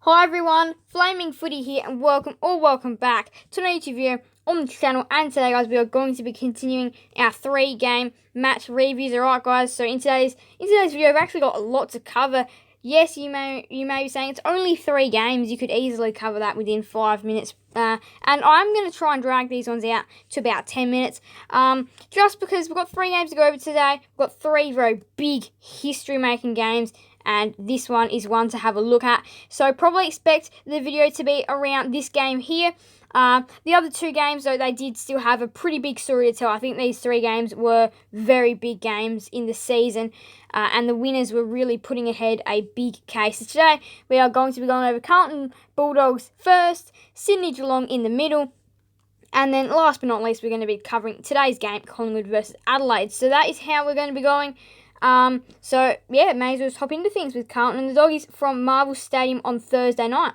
Hi everyone, Flaming Footy here and welcome back to another YouTube video on the channel. And today guys, we are going to be continuing our 3-game match reviews. Alright guys, so in today's video I've actually got a lot to cover. Yes, you may be saying it's only 3 games, you could easily cover that within 5 minutes. And I'm going to try and drag these ones out to about 10 minutes. Just because we've got 3 games to go over today. We've got 3 very big history-making games. And this one is one to have a look at. So probably expect the video to be around this game here. The other 2 games, though, they did still have a pretty big story to tell. I think these 3 games were very big games in the season. And the winners were really putting ahead a big case. So today, we are going to be going over Carlton Bulldogs first, Sydney Geelong in the middle. And then last but not least, we're going to be covering today's game, Collingwood versus Adelaide. So that is how we're going to be going. So yeah, may as well just hop into things with Carlton and the Doggies from Marvel Stadium on Thursday night.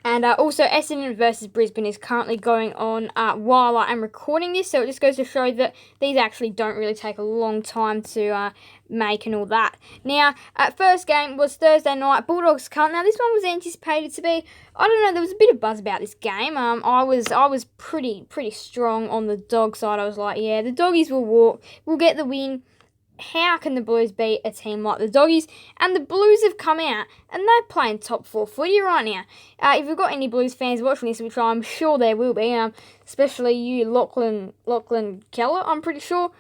And also Essendon versus Brisbane is currently going on while I am recording this, so it just goes to show that these actually don't really take a long time to make and all that. Now, first game was Thursday night, Bulldogs Carlton. Now this one was anticipated to be, I don't know, there was a bit of buzz about this game. I was pretty strong on the dog side. I was like, yeah, the Doggies will walk, we'll get the win. How can the Blues beat a team like the Doggies? And the Blues have come out and they're playing top 4 footy right now. If you've got any Blues fans watching this, which I'm sure there will be, especially you, Lachlan Keller, I'm pretty sure.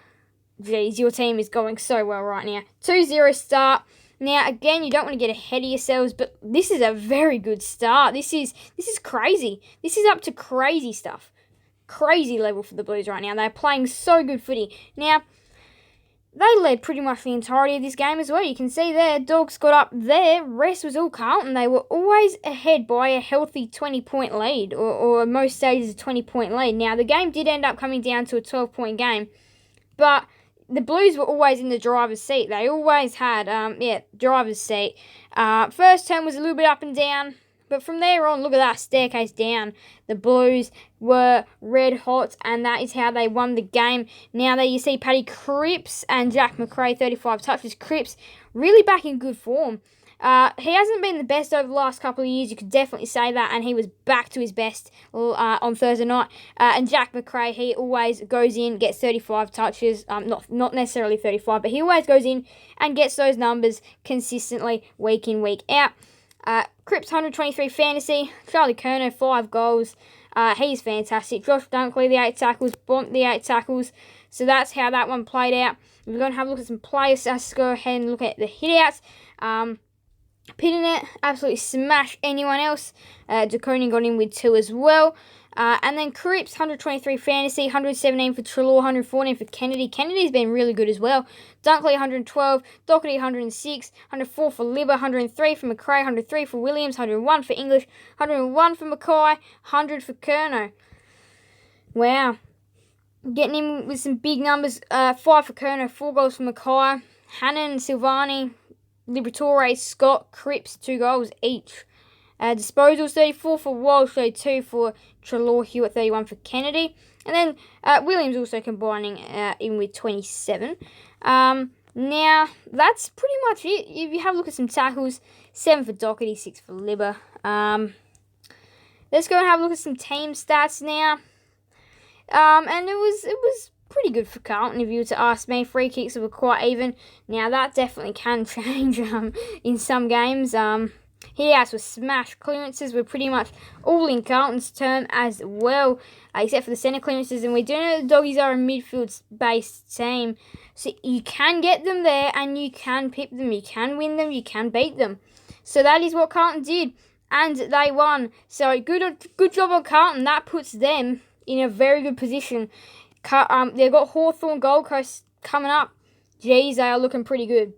Geez, your team is going so well right now. 2-0 start. Now, again, you don't want to get ahead of yourselves, but this is a very good start. This is crazy. This is up to crazy stuff. Crazy level for the Blues right now. They're playing so good footy. Now, they led pretty much the entirety of this game as well. You can see there, Dogs got up there. Rest was all Carlton. They were always ahead by a healthy 20-point lead, or most stages a 20-point lead. Now, the game did end up coming down to a 12-point game, but the Blues were always in the driver's seat. They always had, driver's seat. First term was a little bit up and down, but from there on, look at that staircase down. The Blues were red hot, and that is how they won the game. Now there you see Paddy Cripps and Jack Macrae, 35 touches. Cripps really back in good form. He hasn't been the best over the last couple of years, you could definitely say that, and he was back to his best on Thursday night. And Jack Macrae, he always goes in, gets 35 touches, not necessarily 35, but he always goes in and gets those numbers consistently week in, week out. Cripps 123 fantasy, Charlie Curnow 5 goals, he's fantastic. Josh Dunkley the 8 tackles, Bont the 8 tackles, so that's how that one played out. We're going to have a look at some players, so let's go ahead and look at the hitouts. Pitternet absolutely smashed anyone else. DeConing got in with 2 as well. And then Cripps, 123 fantasy, 117 for Treloar, 114 for Kennedy. Kennedy's been really good as well. Dunkley, 112. Doherty, 106. 104 for Libba, 103 for Macrae, 103 for Williams, 101 for English, 101 for Mackay, 100 for Curnow. Wow. Getting in with some big numbers. 5 for Curnow, 4 goals for Mackay. Hannon, Silvani, Liberatore, Scott, Cripps, 2 goals each. Disposals, 34 for Walsh, 32 for Treloar, Hewitt, 31 for Kennedy. And then Williams also combining in with 27. Now, that's pretty much it. If you have a look at some tackles, 7 for Doherty, 6 for Libba. Let's go and have a look at some team stats now. And it was pretty good for Carlton, if you were to ask me. Free kicks were quite even. Now, that definitely can change in some games. Hitouts were smashed. Clearances were pretty much all in Carlton's term as well, except for the centre clearances. And we do know the Doggies are a midfield-based team, so you can get them there and you can pip them, you can win them, you can beat them. So that is what Carlton did, and they won. So good job on Carlton. That puts them in a very good position. They've got Hawthorn, Gold Coast coming up. Geez, they are looking pretty good.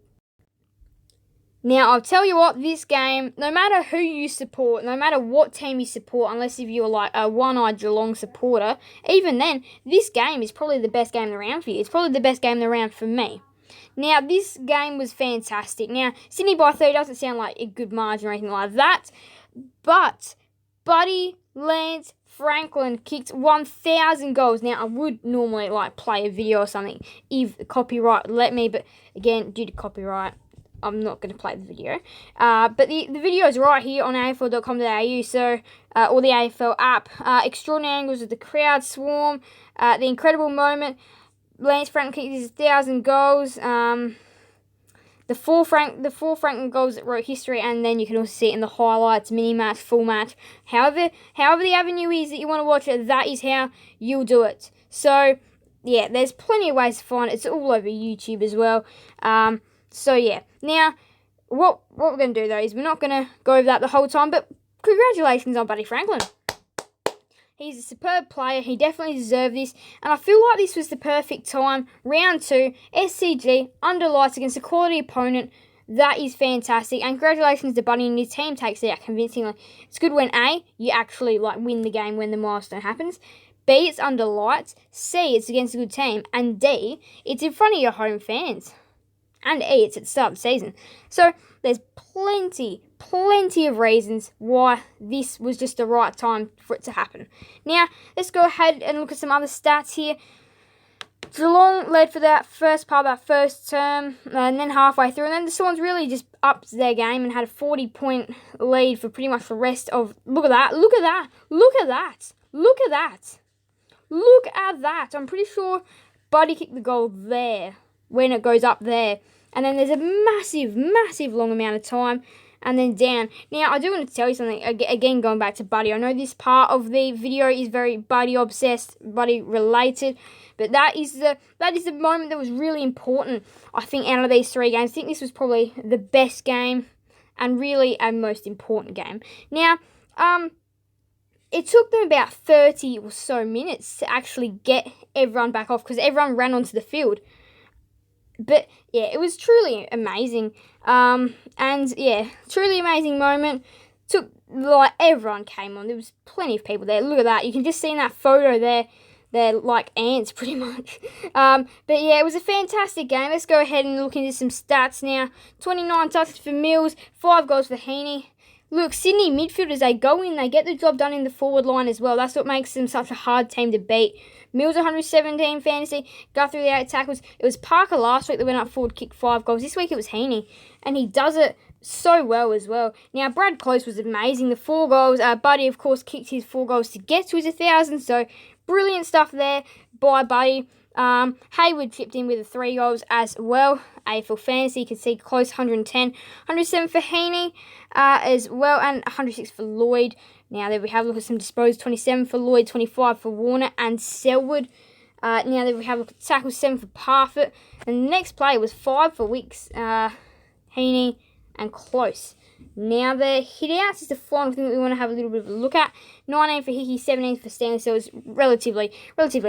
Now, I'll tell you what, this game, no matter who you support, no matter what team you support, unless if you're like a one-eyed Geelong supporter, even then, this game is probably the best game in the round for you. It's probably the best game in the round for me. Now, this game was fantastic. Now, Sydney by 30 doesn't sound like a good margin or anything like that, but Buddy Lance Franklin kicked 1,000 goals. Now, I would normally play a video or something if copyright let me, but again, due to copyright, I'm not going to play the video. But the video is right here on afl.com.au, so, or the AFL app. Extraordinary angles of the crowd swarm, the incredible moment. Lance Franklin kicked his 1,000 goals. The four Franklin goals that wrote history, and then you can also see it in the highlights, mini match, full match. However the avenue is that you want to watch it, that is how you'll do it. So, yeah, there's plenty of ways to find it. It's all over YouTube as well. So, yeah. Now, what we're going to do, though, is we're not going to go over that the whole time, but congratulations on Buddy Franklin. He's a superb player. He definitely deserved this. And I feel like this was the perfect time. Round 2, SCG, under lights against a quality opponent. That is fantastic. And congratulations to Buddy and his team takes it out convincingly. It's good when A, you actually win the game when the milestone happens. B, it's under lights. C, it's against a good team. And D, it's in front of your home fans. And E, it's at the start of the season. So there's plenty of reasons why this was just the right time for it to happen. Now, let's go ahead and look at some other stats here. Geelong led for that first part of that first term, and then halfway through, and then the Swans really just upped their game and had a 40-point lead for pretty much the rest of... Look at that. Look at that. Look at that. Look at that. Look at that. I'm pretty sure Buddy kicked the goal there when it goes up there. And then there's a massive long amount of time and then down. Now, I do want to tell you something, again, going back to Buddy. I know this part of the video is very Buddy-obsessed, Buddy-related, but that is the moment that was really important, I think, out of these 3 games. I think this was probably the best game and really a most important game. Now, it took them about 30 or so minutes to actually get everyone back off because everyone ran onto the field. But, yeah, it was truly amazing. And, yeah, truly amazing moment. Everyone came on. There was plenty of people there. Look at that. You can just see in that photo there, they're like ants, pretty much. But, yeah, it was a fantastic game. Let's go ahead and look into some stats now. 29 touches for Mills, 5 goals for Heaney. Look, Sydney midfielders, they go in, they get the job done in the forward line as well. That's what makes them such a hard team to beat. Mills 117 fantasy, Guthrie the 8 tackles. It was Parker last week that went up forward, kicked 5 goals. This week it was Heaney, and he does it so well as well. Now, Brad Close was amazing, the 4 goals. Buddy, of course, kicked his 4 goals to get to his 1,000, so brilliant stuff there by Buddy. Hayward chipped in with the 3 goals as well. AFL Fantasy, you can see Close 110, 107 for Heaney as well, and 106 for Lloyd. Now there we have a look at some disposed, 27 for Lloyd, 25 for Warner and Selwood. Now there we have a look at tackles, 7 for Parfitt. And the next play was 5 for Wicks, Heaney and Close. Now the hit-outs is the final thing that we want to have a little bit of a look at. 19 for Hickey, 17 for Stanley, so it's relatively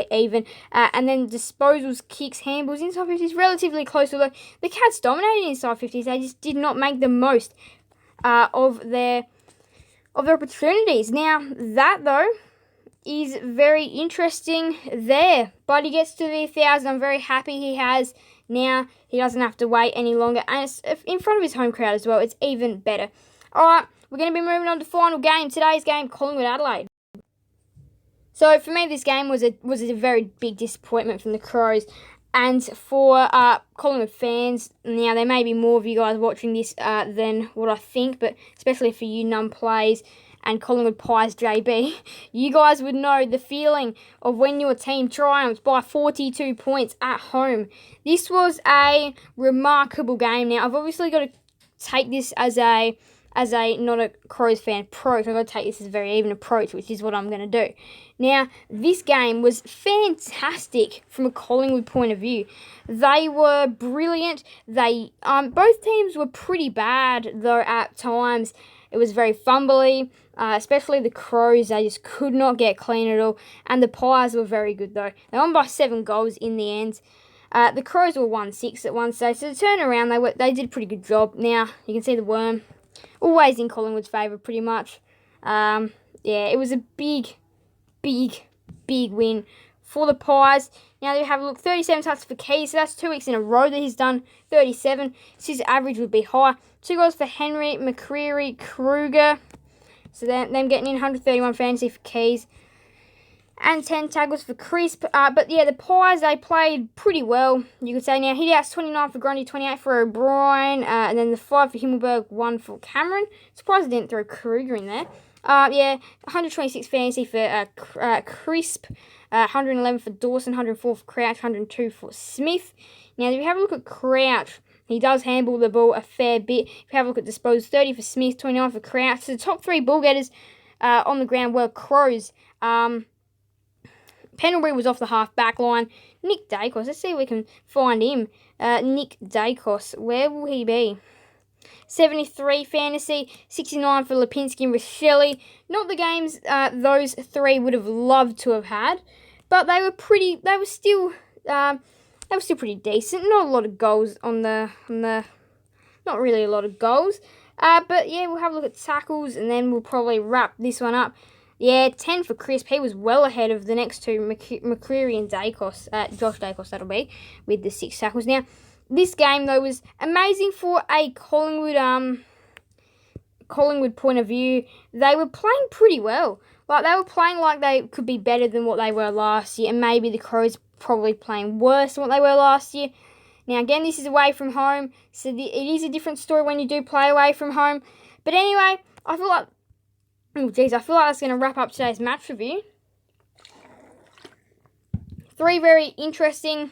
even. And then disposals, kicks, handballs, inside 50s, relatively close. Although the Cats dominated inside 50s, they just did not make the most of their opportunities. Now, that, though, is very interesting there. Buddy gets to the 1,000. I'm very happy he has. Now, he doesn't have to wait any longer. And it's in front of his home crowd as well. It's even better. All right, we're going to be moving on to the final game. Today's game, Collingwood Adelaide. So, for me, this game was a very big disappointment from the Crows. And for Collingwood fans, now there may be more of you guys watching this than what I think, but especially for you non-plays and Collingwood Pies JB, you guys would know the feeling of when your team triumphs by 42 points at home. This was a remarkable game. Now, I've obviously got to take this as a not a Crows fan approach. I've got to take this as a very even approach, which is what I'm going to do. Now, this game was fantastic from a Collingwood point of view. They were brilliant. They both teams were pretty bad, though, at times. It was very fumbly, especially the Crows. They just could not get clean at all. And the Pies were very good, though. They won by 7 goals in the end. The Crows were 1-6 at one stage. So to turn around, they did a pretty good job. Now, you can see the Worm. Always in Collingwood's favour, pretty much. Yeah, it was a big win for the Pies. Now they have a look, 37 touches for Keys, so that's 2 weeks in a row that he's done 37. So his average would be high. 2 goals for Henry, McCreary, Kruger. So them getting in 131 fantasy for Keys. And 10 tackles for Crisp. But yeah, the Pies, they played pretty well, you could say. Now, hit-outs 29 for Grundy, 28 for O'Brien. And then the 5 for Himmelberg, 1 for Cameron. Surprised I didn't throw Kruger in there. Yeah, 126 fantasy for Crisp. 111 for Dawson, 104 for Crouch, 102 for Smith. Now, if you have a look at Crouch, he does handle the ball a fair bit. If you have a look at disposed, 30 for Smith, 29 for Crouch. So the top 3 ball getters on the ground were Crows. Pendlebury was off the half-back line. Nick Dacos, let's see if we can find him. Nick Dacos, where will he be? 73 fantasy, 69 for Lipinski and Rochelle. Not the games those 3 would have loved to have had, but they were still pretty decent. Not a lot of goals not really a lot of goals. But yeah, we'll have a look at tackles and then we'll probably wrap this one up. Yeah, 10 for Crisp. He was well ahead of the next 2, McCreary and Dacos. Josh Dacos, that'll be, with the 6 tackles. Now, this game, though, was amazing for a Collingwood point of view. They were playing pretty well. Like, they were playing like they could be better than what they were last year. And maybe the Crows probably playing worse than what they were last year. Now, again, this is away from home. So it is a different story when you do play away from home. But anyway, I feel like that's going to wrap up today's match review. 3 very interesting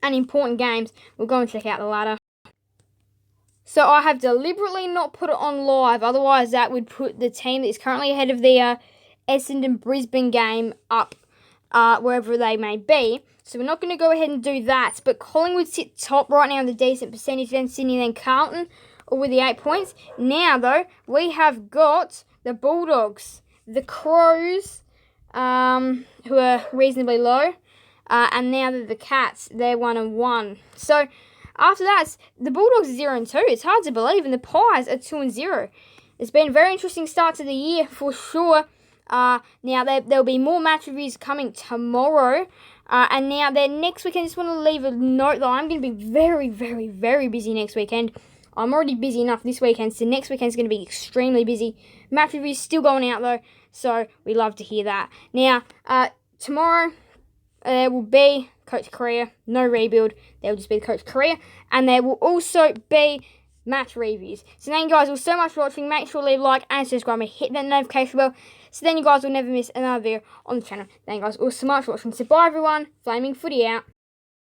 and important games. We'll go and check out the ladder. So I have deliberately not put it on live. Otherwise, that would put the team that is currently ahead of the Essendon-Brisbane game up wherever they may be. So we're not going to go ahead and do that. But Collingwood sit top right now with a decent percentage. Then Sydney, then Carlton, all with the 8 points. Now, though, we have got the Bulldogs, the Crows, who are reasonably low, and now the Cats, they're 1-1. So after that, the Bulldogs are 0-2. It's hard to believe, and the Pies are 2-0. It's been a very interesting start to the year for sure. Now there'll be more match reviews coming tomorrow, and now next weekend. I just want to leave a note that I'm going to be very, very, very busy next weekend. I'm already busy enough this weekend, so next weekend's going to be extremely busy. Match reviews still going out, though, so we love to hear that. Now, tomorrow, there will be Coach Korea, no rebuild. There will just be the Coach Korea, and there will also be match reviews. So thank you guys all so much for watching. Make sure to leave a like and subscribe and hit that notification bell, so then you guys will never miss another video on the channel. Thank you guys all so much for watching. So bye, everyone. Flaming Footy out.